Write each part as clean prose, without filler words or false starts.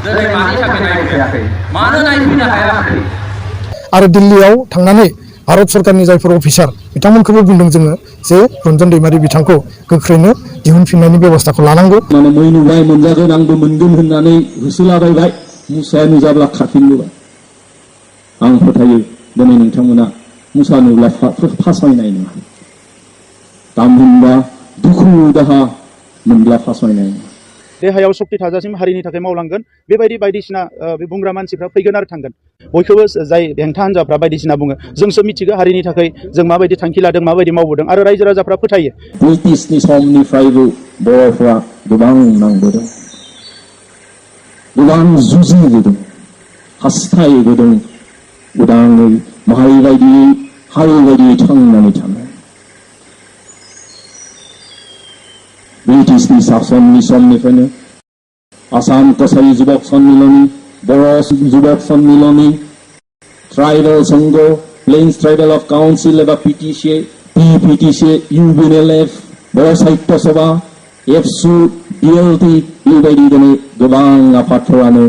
दिनै मानि थाखाय नायफैयाखै मानो नायफैनो हायाखै आरो दिल्लीयाव थांनानै भारत सरकारनि जायफोर अफिसार बिथांमोनखौबो बुंदों जोङो जे रन्जन दैमारि बिथांखौ गोख्रैनो दिहुनफिननायनि बेबस्थाखौ लानांगौ। माने मै नुबाय मोनजागोन आंबो मोनगोन होननानै होसोलाबायबाय मुसाया नुजाब्ला खारफिनबोबाय। आं फोथायो दिनै नोंथांमोना मुसा नुब्ला फासायनाय नङा। दामोनबा दुखु दाहा मोनब्ला फासायनाय नङा। देहायाव शक्ति थाजासिम हारिनि थाखाय मावलांगोन बेबायदि बायदिसिना बे बुंग्रा मानसिफ्रा फैगोन आरो थांगोन। बयखौबो जाय हेंथा हान्जाफ्रा बायदिसिना बुङो जोंसो मिथिगौ हारिनि थाखाय जों माबायदि थांखि लादों माबायदि मावबोदों आरो रायजो राजाफ्रा फोथायो। ब्रिटिशनि समनिफ्रायबो बर'फ्रा गोबां नांबोदों, गोबां जुजिबोदों, हास्थायबोदों उदाङै माहारि बायदियै हारि बायदियै थांनानै थानो। ब्रिटिशनि शासननि समनिफ्रायनो आसाम कसारी जुबक सन्मिलनी, बर' जुबक सन्मिलनी, ट्राइबेल संघ, प्लेन्स ट्राइबेल अफ काउन्सिल एबा पिटिसि, PPTC, UBNLF, बर' साहित्य सभा, एबसु, DLT बेबायदि दिनै गोबां आफादफोरानो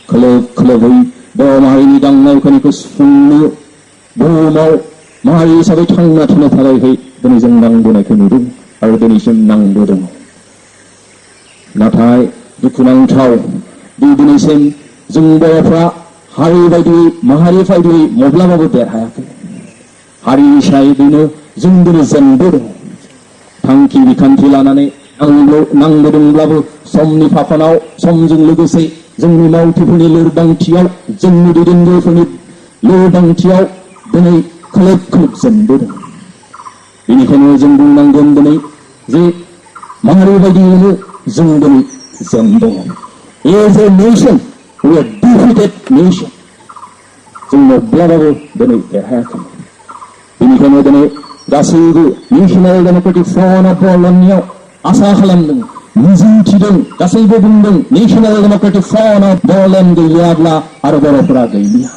खोलोब खोलोबै बर' माहारिनि गांनाय उखैनायखौ सुफुंनो बुहुमाव माहारि हिसाबै थांना थानो थाखाय दिनै जों नांबोनायखौ नुदों आरो दिनैसिम नांबोदों। नाथाय दुखुनांथाव दिनैसिम जों बर'फ्रा हारि बायदि माहारि बायदि माब्लाबाबो देरहायाखै। हारि हिसाबैनो जों दिनै जेनबोदों। थांखि बिखान्थि लानानै नांबोदोंब्लाबो समनि फाखनाव समजों लोगोसे जोंनि मावथिफोरनि लोरबांथियाव जोंनि दैदेनगिरिफोरनि लोरबांथियाव दिनै खोलोब खोलोब जेनबोदों। बेनिखायनो जों बुंनांगोन दिनै जे माहारि बायदियैनो जों दिनै जेनदों। As a nation we are defeated nation। जों माब्लाबाबो दिनै देरहायाखै। बेनिखायनो दिनै गासैबो नेशनेल डेम'क्रेटिक फ्रन्ट अफ बर'लेण्डनियाव आसा खालामदों, मिजिंथिदों, गासैबो बुंदों national democratic front of Boroland गैयाब्ला आरो बर'फोरा गैलिया।